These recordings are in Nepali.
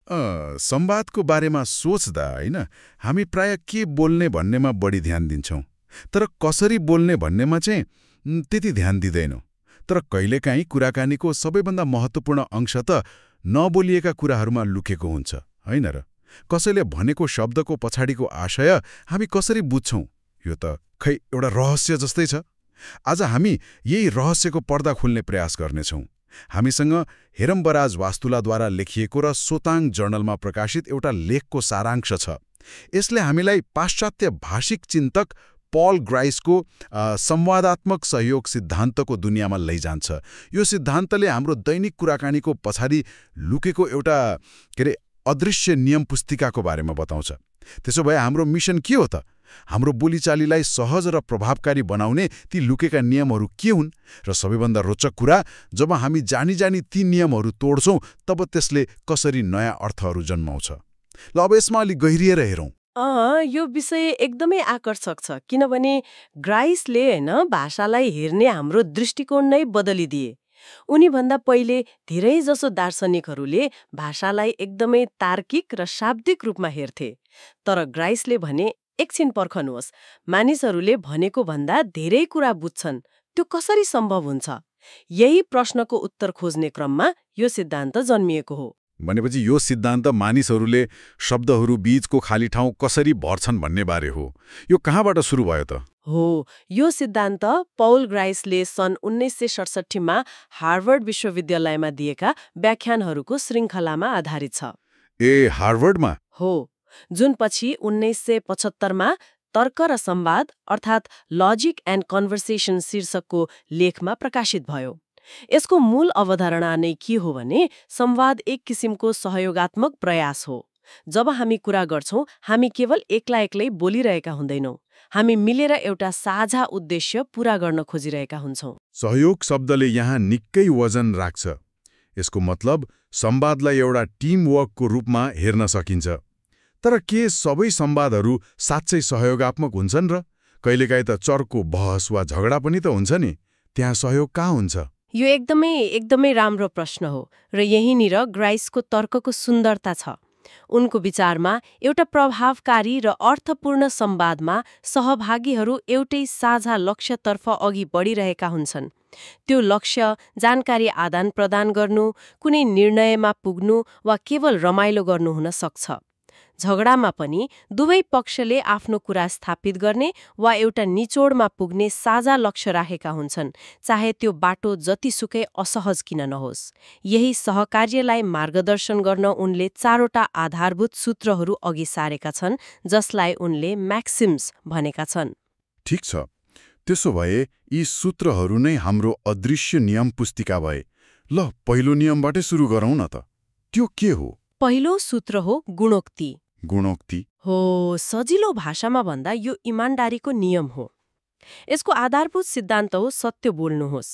संवादको बारेमा सोच्दा होइन हामी प्राय के बोल्ने भन्नेमा बढी ध्यान दिन्छौँ, तर कसरी बोल्ने भन्नेमा चाहिँ त्यति ध्यान दिँदैनौँ। तर कहिलेकाहीँ कुराकानीको सबैभन्दा महत्त्वपूर्ण अंश त नबोलिएका कुराहरूमा लुकेको हुन्छ, होइन र? कसैले भनेको शब्दको पछाडिको आशय हामी कसरी बुझ्छौँ, यो त खै एउटा रहस्य जस्तै छ। आज हामी यही रहस्यको पर्दा खोल्ने प्रयास गर्नेछौँ। हामीसँग हेरम्बराज वास्तुलाद्वारा लेखिएको र सोताङ जर्नलमा प्रकाशित एउटा लेखको सारांश छ। यसले हामीलाई पाश्चात्य भाषिक चिन्तक पल ग्राइसको संवादात्मक सहयोग सिद्धान्तको दुनियाँमा लैजान्छ। यो सिद्धान्तले हाम्रो दैनिक कुराकानीको पछाडि लुकेको एउटा अदृश्य नियम पुस्तिकाको बारेमा बताउँछ। त्यसो भए हाम्रो मिसन के हो त? हाम्रो बोलीचालीलाई सहज र प्रभावकारी बनाउने ती लुकेका नियमहरू के हुन्? र सबैभन्दा रोचक कुरा, जब हामी जानी ती नियमहरू तोड्छौँ तब त्यसले कसरी नयाँ अर्थहरू जन्माउँछ। ल अब यसमा अलि गहिरिएर हेरौँ। यो विषय एकदमै आकर्षक छ, किनभने ग्राइसले भाषालाई हेर्ने हाम्रो दृष्टिकोण नै बदलिदिए। उनीभन्दा पहिले धेरैजसो दार्शनिकहरूले भाषालाई एकदमै तार्किक र शाब्दिक रूपमा हेर्थे। तर ग्राइसले भने एकछिन पर्खनुहोस्, मानिसहरूले भनेको भन्दा धेरै कुरा बुझ्छन्, त्यो कसरी सम्भव हुन्छ? यही प्रश्नको उत्तर खोज्ने क्रममा यो सिद्धान्त जन्मिएको हो। भनेपछि यो सिद्धान्त मानिसहरूले शब्दहरू बीचको खाली ठाउँ कसरी भर्छन् भन्ने बारे हो। यो कहाँबाट सुरु भयो त? हो, यो सिद्धान्त पौल ग्राइसले सन् 1967 मा हार्वर्ड विश्वविद्यालयमा दिएका व्याख्यानहरूको श्रृङ्खलामा आधारित छ। हार्वर्डमा? हो, जुन पछि 1975 मा तर्क र संवाद अर्थात् लजिक एन्ड कन्भर्सेसन शीर्षकको लेखमा प्रकाशित भयो। यसको मूल अवधारणा नै के हो भने संवाद एक किसिमको सहयोगात्मक प्रयास हो। जब हामी कुरा गर्छौँ, हामी केवल एक्लै बोलिरहेका हुँदैनौँ, हामी मिलेर एउटा साझा उद्देश्य पूरा गर्न खोजिरहेका हुन्छौँ। सहयोग शब्दले यहाँ निकै वजन राख्छ। यसको मतलब संवादलाई एउटा टिमवर्कको रूपमा हेर्न सकिन्छ। तर के सबै संवादहरू साँच्चै सहयोगात्मक हुन्छन् र? कहिलेकाहीँ त चर्को बहस वा झगडा पनि त हुन्छ नि, त्यहाँ सहयोग कहाँ हुन्छ? यो एकदमै राम्रो प्रश्न हो र यहीँनिर ग्राइसको तर्कको सुन्दरता छ। उनको विचारमा एउटा प्रभावकारी र अर्थपूर्ण संवादमा सहभागीहरू एउटै साझा लक्ष्यतर्फ अघि बढिरहेका हुन्छन्। त्यो लक्ष्य जानकारी आदान प्रदान गर्नु, कुनै निर्णयमा पुग्नु वा केवल रमाइलो गर्नु हुन सक्छ। झगडामा पनि दुवै पक्षले आफ्नो कुरा स्थापित गर्ने वा एउटा निचोडमा पुग्ने साझा लक्ष्य राखेका हुन्छन्, चाहे त्यो बाटो जतिसुकै असहज किन नहोस्। यही सहकार्यलाई मार्गदर्शन गर्न उनले 4वटा आधारभूत सूत्रहरू अघि सारेका छन्, जसलाई उनले म्याक्सिम्स भनेका छन्। ठिक छ, त्यसो भए यी सूत्रहरू नै हाम्रो अदृश्य नियम पुस्तिका भए। ल, पहिलो नियमबाटै सुरु गरौँ न त। त्यो के हो? पहिलो सूत्र हो गुणोक्ति। गुणोक्ति हो, सजिलो भाषामा भन्दा यो इमान्दारीको नियम हो। यसको आधारभूत सिद्धान्त हो सत्य बोल्नुहोस्।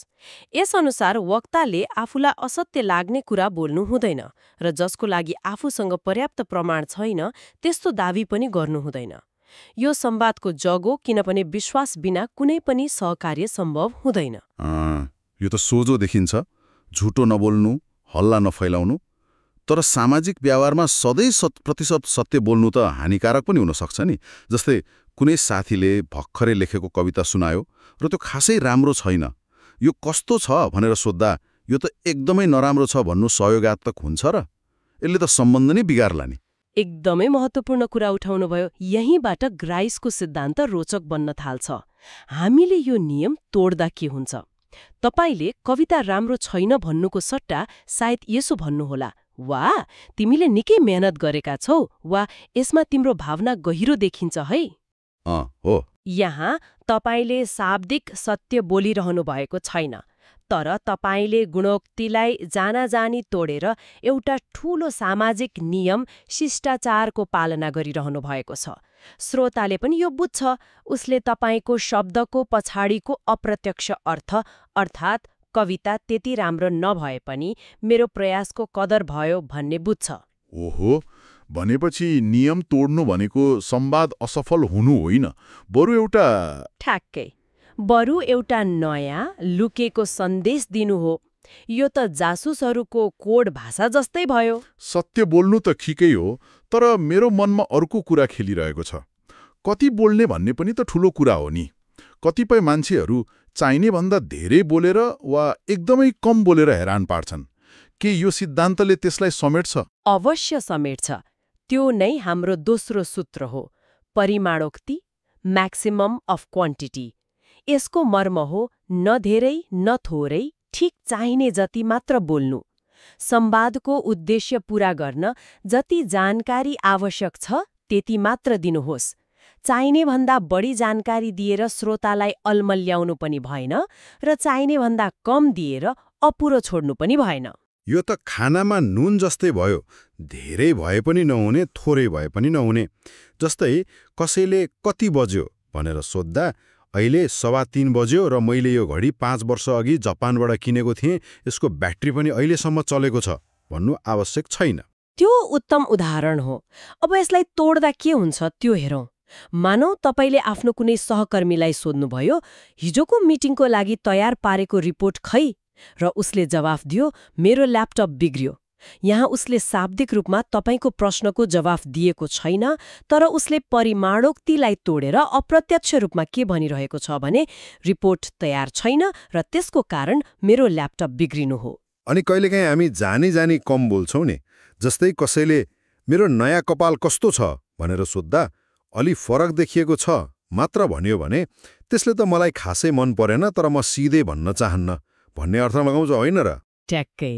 यसअनुसार वक्ताले आफूलाई असत्य लाग्ने कुरा बोल्नु हुँदैन र जसको लागि आफूसँग पर्याप्त प्रमाण छैन त्यस्तो दावी पनि गर्नु हुँदैन। यो संवादको जग हो, किनभने विश्वास बिना कुनै पनि सहकार्य सम्भव हुँदैन। यो त सोझो देखिन्छ, झुटो नबोल्नु, हल्ला नफैलाउनु। तर सामाजिक व्यवहारमा सधैँ 100% सत्य बोल्नु त हानिकारक पनि हुन सक्छ नि। जस्तै कुनै साथीले भर्खरै लेखेको कविता सुनायो र त्यो खासै राम्रो छैन, यो कस्तो छ भनेर सोद्धा यो त एकदमै नराम्रो छ भन्नु सहयोगात्मक हुन्छ र? यसले त सम्बन्ध नै बिगार्ला नि। एकदमै महत्त्वपूर्ण कुरा उठाउनु भयो। यहीँबाट ग्राइसको सिद्धान्त रोचक बन्न थाल्छ। हामीले यो नियम तोड्दा के हुन्छ? तपाईले कविता राम्रो छैन भन्नुको सट्टा सायद यसो भन्नुहोला, वाह, तिमीले निकै मेहनत गरेका छौ, वा यसमा तिम्रो भावना गहिरो देखिन्छ है। हो, यहाँ तपाईले शाब्दिक सत्य बोलिरहनु भएको छैन, तर तपाईले गुणोक्तिलाई जानाजानी तोडेर एउटा ठूलो सामाजिक नियम शिष्टाचारको पालना गरिरहनु भएको छ। श्रोताले पनि यो बुझ्छ, उसले तपाईको शब्दको पछाडिको अप्रत्यक्ष अर्थ अर्थात् कविता त्यति राम्रो नभए पनि मेरो प्रयासको कदर भयो भन्ने बुझ्छ। ओहो, भनेपछि नियम तोड्नु भनेको संवाद असफल हुनु होइन, ठ्याक्कै बरु एउटा नयाँ लुकेको सन्देश दिनु हो। यो त जासुसहरूको कोड भाषा जस्तै भयो। सत्य बोल्नु त ठिकै हो, तर मेरो मनमा अर्को कुरा खेलिरहेको छ। कति बोल्ने भन्ने पनि त ठुलो कुरा हो नि। कतिपय मान्छेहरू चाहिने भन्दा धेरै बोलेर वा एकदमै कम बोलेर हैरान पार्छन्। के यो सिद्धान्तले त्यसलाई समेट्छ? अवश्य समेट्छ। त्यो नै हाम्रो दोस्रो सूत्र हो, परिमाणोक्ति, म्याक्सिमम अफ क्वान्टिटी। यसको मर्म हो न धेरै न थोरै, ठिक चाहिने जति मात्र बोल्नु। संवादको उद्देश्य पूरा गर्न जति जानकारी आवश्यक छ त्यति मात्र दिनुहोस्। चाहिने भन्दा बढी जानकारी दिएर श्रोतालाई अलमल्याउनु पनि भएन र चाहिने भन्दा कम दिएर अपुरो छोड्नु पनि भएन। यो त खानामा नुन जस्तै भयो, धेरै भए पनि नहुने, थोरै भए पनि नहुने। जस्तै कसैले कति बज्यो भनेर सोद्धा अहिले 3:15 बज्यो र मैले यो घडी 5 वर्ष अघि जापानबाट किनेको थिएँ, यसको ब्याट्री पनि अहिलेसम्म चलेको छ भन्नु आवश्यक छैन। त्यो उत्तम उदाहरण हो। अब यसलाई तोड्दा के हुन्छ त्यो हेरौँ। मानौ तपाईले आफ्नो कुनै सहकर्मीलाई सोध्नुभयो, हिजोको मिटिङको लागि तयार पारेको रिपोर्ट खै? र उसले जवाफ दियो, मेरो ल्यापटप बिग्रियो। यहाँ उसले शाब्दिक रूपमा तपाईको प्रश्नको जवाफ दिएको छैन, तर उसले परिमाणोक्तिलाई तोडेर अप्रत्यक्ष रूपमा के भनिरहेको छ भने रिपोर्ट तयार छैन र त्यसको कारण मेरो ल्यापटप बिग्रिनु हो। अनि कहिलेकाहीँ हामी जानी कम बोल्छौँ नि। जस्तै कसैले मेरो नयाँ कपाल कस्तो छ भनेर सोद्धा अलि फरक देखिएको छ मात्र भन्यो भने त्यसले त मलाई खासै मन परेन, तर म सिधै भन्न चाहन्न भन्ने अर्थ लगाउँछ, होइन र? ट्याक्कै।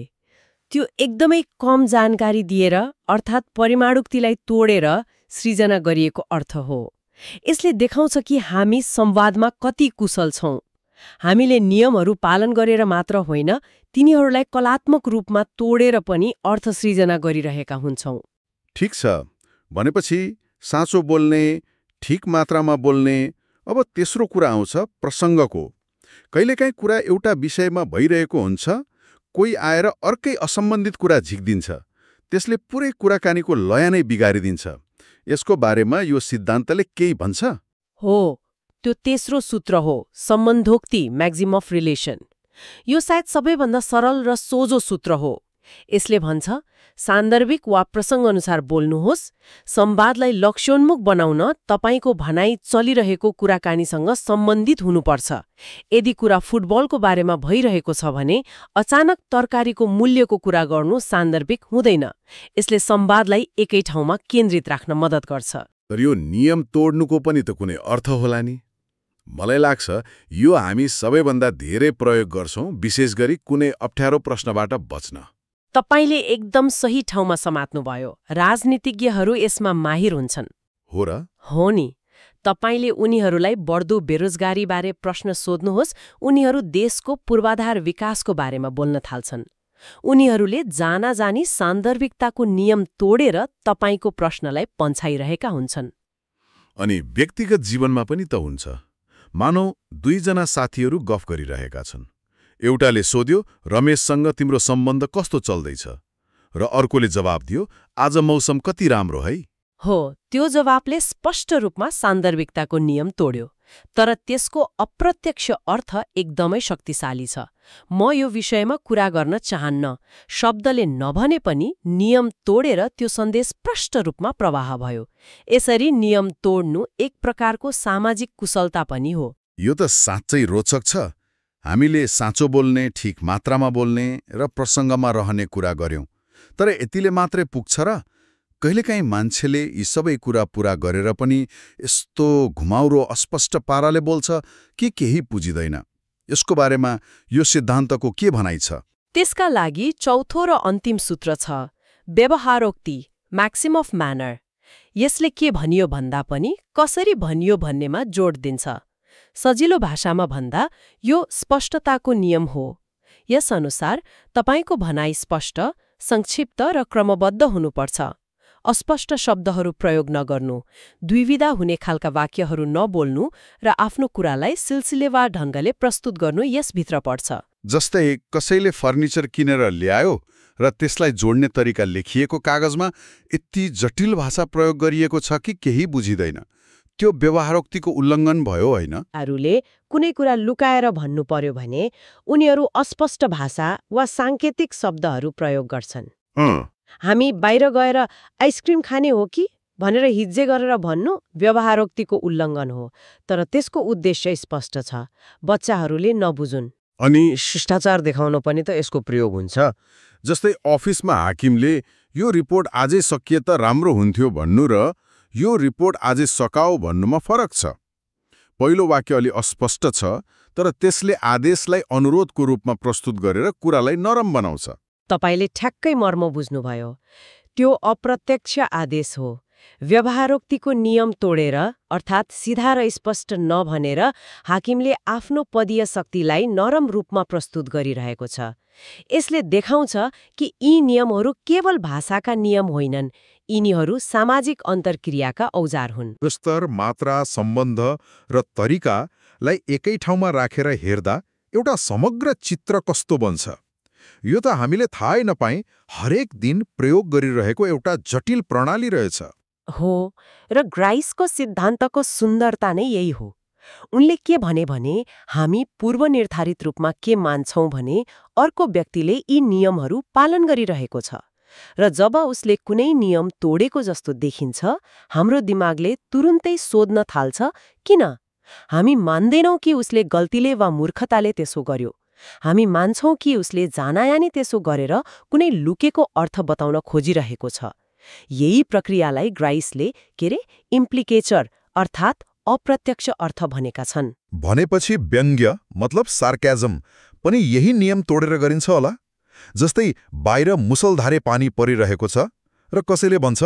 त्यो एकदमै कम जानकारी दिएर अर्थात् परिमाणोक्तिलाई तोडेर सृजना गरिएको अर्थ हो। यसले देखाउँछ कि हामी संवादमा कति कुशल छौं। हामीले नियमहरू पालन गरेर मात्र होइन, तिनीहरूलाई कलात्मक रूपमा तोडेर पनि अर्थ सृजना गरिरहेका हुन्छौं। ठिक छ, भनेपछि साँचो बोल्ने, ठिक मात्रामा बोल्ने। अब तेस्रो कुरा आउँछ प्रसङ्गको। कहिलेकाहीँ कुरा एउटा विषयमा भइरहेको हुन्छ, कोही आएर अर्कै असम्बन्धित कुरा झिक्दिन्छ, त्यसले पुरै कुराकानीको लय नै बिगारिदिन्छ। यसको बारेमा यो सिद्धान्तले केही भन्छ? हो, त्यो तेस्रो सूत्र हो, सम्बन्धोक्ति, म्याक्सिमम अफ रिलेसन। यो सायद सबैभन्दा सरल र सोझो सूत्र हो। यसले भन्छ, सान्दर्भिक वा प्रसङ्ग अनुसार बोल्नुहोस्। संवादलाई लक्ष्योन्मुख बनाउन तपाईको भनाइ चलिरहेको कुराकानीसँग सम्बन्धित हुनुपर्छ। यदि कुरा फुटबलको बारेमा भइरहेको छ भने अचानक तरकारीको मूल्यको कुरा गर्नु सान्दर्भिक हुँदैन। यसले संवादलाई एकै ठाउँमा केन्द्रित राख्न मद्दत गर्छ। तर यो नियम तोड्नुको पनि त कुनै अर्थ होला नि? मलाई लाग्छ यो हामी सबैभन्दा धेरै प्रयोग गर्छौं, विशेष गरी कुनै अप्ठ्यारो प्रश्नबाट बच्न। तपाईले एकदम सही ठाउँमा समात्नुभयो। राजनीतिज्ञहरू यसमा माहिर हुन्छन्। हो र? हो नि। तपाईले उनीहरूलाई बढ्दो बेरोजगारीबारे प्रश्न सोध्नुहोस्, उनीहरू देशको पूर्वाधार विकासको बारेमा बोल्न थाल्छन्। उनीहरूले जानाजानी सान्दर्भिकताको नियम तोडेर तपाईको प्रश्नलाई पन्छाइरहेका हुन्छन्। अनि व्यक्तिगत जीवनमा पनि त हुन्छ। मानौ 2 जना साथीहरू गफ गरिरहेका छन्। एउटाले सोध्यो, रमेशसँग तिम्रो सम्बन्ध कस्तो चल्दैछ? र अर्कोले जवाब दियो, आज मौसम कति राम्रो है। हो, त्यो जवाबले स्पष्ट रूपमा सान्दर्भिकताको नियम तोड्यो, तर त्यसको अप्रत्यक्ष अर्थ एकदमै शक्तिशाली छ। म यो विषयमा कुरा गर्न चाहन्न शब्दले नभने पनि नियम तोडेर त्यो सन्देश स्पष्ट रूपमा प्रवाह भयो। यसरी नियम तोड्नु एक प्रकारको सामाजिक कुशलता पनि हो। यो त साँच्चै रोचक छ। हामीले साँचो बोल्ने, ठिक मात्रामा बोल्ने र प्रसङ्गमा रहने कुरा गर्यौं, तर यतिले मात्रै पुग्छ र? कहिलेकाहीँ मान्छेले यी सबै कुरा पूरा गरेर पनि यस्तो घुमाउरो अस्पष्ट पाराले बोल्छ कि केही बुझिँदैन। यसको बारेमा यो सिद्धान्तको के भनाइ छ? त्यसका लागि चौथो र अन्तिम सूत्र छ, व्यवहारोक्ति, म्याक्सिम अफ म्यानर। यसले के भनियो भन्दा पनि कसरी भनियो भन्नेमा जोड दिन्छ। सजिलो भाषामा भन्दा यो स्पष्टताको नियम हो। यस अनुसार तपाईको भनाइ स्पष्ट, संक्षिप्त र क्रमबद्ध हुनुपर्छ। अस्पष्ट शब्दहरू प्रयोग नगर्नु, द्विविधा हुने खालका वाक्यहरू नबोल्नु र आफ्नो कुरालाई सिलसिलेवार ढङ्गले प्रस्तुत गर्नु यसभित्र पर्छ। जस्तै कसैले फर्निचर किनेर ल्यायो र त्यसलाई जोड्ने तरिका लेखिएको कागजमा यति जटिल भाषा प्रयोग गरिएको छ कि केही बुझिँदैन। त्यो व्यवहारोक्तिको उल्लङ्घन भयो होइन? हरूले कुनै कुरा लुकाएर भन्नु पर्यो भने उनीहरू अस्पष्ट भाषा वा साङ्केतिक शब्दहरू प्रयोग गर्छन्। हामी बाहिर गएर आइसक्रिम खाने हो कि भनेर हिज्जे गरेर भन्नु व्यवहारोक्तिको उल्लङ्घन हो, तर त्यसको उद्देश्य स्पष्ट छ, बच्चाहरूले नबुझुन्। अनि शिष्टाचार देखाउन पनि त यसको प्रयोग हुन्छ। जस्तै अफिसमा हाकिमले यो रिपोर्ट आजै सकिए त राम्रो हुन्थ्यो भन्नु र यो रिपोर्ट आजै सकाऊ भन्नुमा फरक छ। पहिलो वाक्य अलि अस्पष्ट छ, तर त्यसले आदेशलाई अनुरोधको रूपमा प्रस्तुत गरेर कुरालाई नरम बनाउँछ। तपाईले ठ्याक्कै मर्म बुझ्नुभयो। त्यो अप्रत्यक्ष आदेश हो। व्यवहारोक्तिको नियम तोडेर अर्थात् सिधा र स्पष्ट नभनेर हाकिमले आफ्नो पदीय शक्तिलाई नरम रूपमा प्रस्तुत गरिरहेको छ। यसले देखाउँछ कि यी नियमहरू केवल भाषाका नियम होइनन्, यिनीहरू सामाजिक अन्तर्क्रियाका औजार हुन्। स्तर, मात्रा, सम्बन्ध र तरिकालाई एकै ठाउँमा राखेर हेर्दा एउटा समग्र चित्र कस्तो बन्छ? यो त हामीले थाहै नपाई हरेक दिन प्रयोग गरिरहेको एउटा जटिल प्रणाली रहेछ। हो, र ग्राइसको सिद्धान्तको सुन्दरता नै यही हो। उनले के भने हामी पूर्वनिर्धारित रूपमा के मान्छौं भने अर्को व्यक्तिले यी नियमहरू पालन गरिरहेको छ, र जब उसले कुनै नियम तोडेको जस्तो देखिन्छ हाम्रो दिमागले तुरुन्तै सोध्न थाल्छ किन। हामी मान्दैनौं कि उसले गल्तीले वा मूर्खताले त्यसो गर्यो। हामी मान्छौं कि उसले जानायानी त्यसो गरेर कुनै लुकेको अर्थ बताउन खोजिरहेको छ। यही प्रक्रियालाई ग्राइसले इम्प्लिकेचर अर्थात् अप्रत्यक्ष अर्थ भनेका छन्। भनेपछि व्यङ्ग्य मतलब सार्क्याजम पनि यही नियम तोडेर गरिन्छ होला। जस्तै बाहिर मुसलधारे पानी परिरहेको छ र कसैले भन्छ,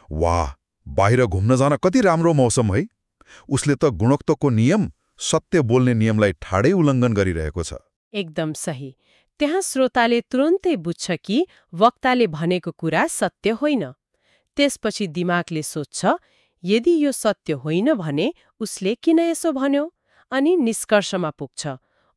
वाह, बाहिर घुम्न जान कति राम्रो मौसम है। उसले त गुणोक्तको नियम, सत्य बोल्ने नियमलाई ठाडै उल्लङ्घन गरिरहेको छ। एकदम सही। त्यहाँ श्रोताले तुरुन्तै बुझ्छ कि वक्ताले भनेको कुरा सत्य होइन। त्यसपछि दिमागले सोध्छ, यदि यो सत्य होइन भने उसले किन यसो भन्यो, अनि निष्कर्षमा पुग्छ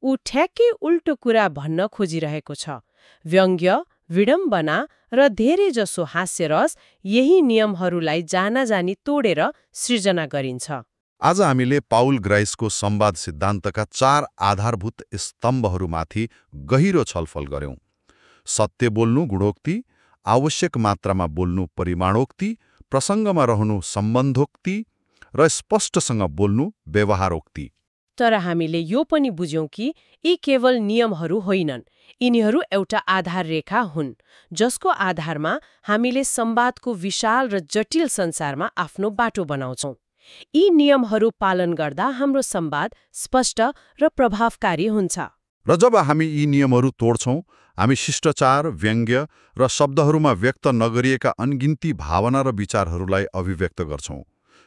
ऊ ठ्याक्कै उल्टो कुरा भन्न खोजिरहेको छ। व्यङ्ग्य, विडम्बना र धेरैजसो हास्यरस यही नियमहरूलाई जानाजानी तोडेर सृजना गरिन्छ। आज हामीले पाउल ग्राइसको संवाद सिद्धान्तका 4 आधारभूत स्तम्भहरूमाथि गहिरो छलफल गर्यौं। सत्य बोल्नु गुणोक्ति, आवश्यक मात्रामा बोल्नु परिमाणोक्ति, प्रसङ्गमा रहनु सम्बन्धोक्ति र स्पष्टसँग बोल्नु व्यवहारोक्ति। तर हामीले यो पनि बुझ्यौं कि यी केवल नियमहरू होइनन्, यिनीहरू एउटा आधार रेखा हुन् जसको आधारमा हामीले संवादको विशाल र जटिल संसारमा आफ्नो बाटो बनाउँछौं। यी नियमहरू पालन गर्दा हाम्रो संवाद स्पष्ट र प्रभावकारी हुन्छ। र जब हामी यी नियमहरू तोड्छौं, हामी शिष्टाचार, व्यङ्ग्य र शब्दहरूमा व्यक्त नगरिएका अनगिन्ती भावना र विचारहरूलाई अभिव्यक्त गर्छौं।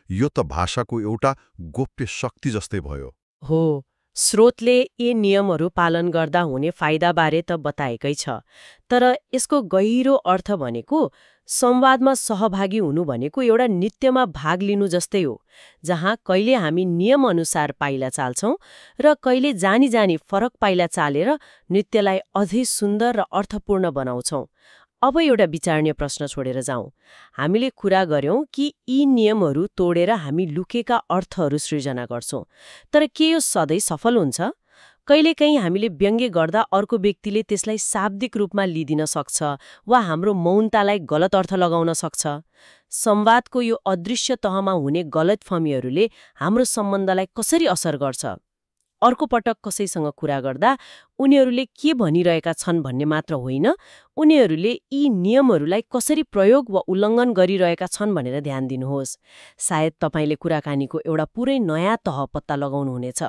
यो त भाषाको एउटा गोप्य शक्ति जस्तै भयो। हो, स्रोतले यी नियमहरू पालन गर्दा हुने फाइदाबारे त बताएकै छ, तर यसको गहिरो अर्थ भनेको संवादमा सहभागी हुनु भनेको एउटा नृत्यमा भाग लिनु जस्तै हो, जहाँ कहिले हामी नियम अनुसार पाइला चाल्छौं र कहिले जानी जानी फरक पाइला चालेर नृत्यलाई अझै सुन्दर र अर्थपूर्ण बनाउँछौं। अब एउटा विचारणीय प्रश्न छोडेर जाउँ। हामीले कुरा गर्यौं कि यी नियमहरू तोडेर हामी लुकेका अर्थहरू सृजना गर्छौं, तर के यो सधैँ सफल हुन्छ? कहिलेकाहीँ हामीले व्यङ्ग्य गर्दा अर्को व्यक्तिले त्यसलाई शाब्दिक रूपमा लिदिन सक्छ वा हाम्रो मौनतालाई गलत अर्थ लगाउन सक्छ। संवादको यो अदृश्य तहमा हुने गलतफहमीहरूले हाम्रो सम्बन्धलाई कसरी असर गर्छ? अर्को पटक कसैसँग कुरा गर्दा उनीहरूले के भनिरहेका छन् भन्ने मात्र होइन, उनीहरूले यी नियमहरूलाई कसरी प्रयोग वा उल्लङ्घन गरिरहेका छन् भनेर ध्यान दिनुहोस्। सायद तपाईले कुराकानीको एउटा पुरै नयाँ तह पत्ता लगाउनुहुनेछ।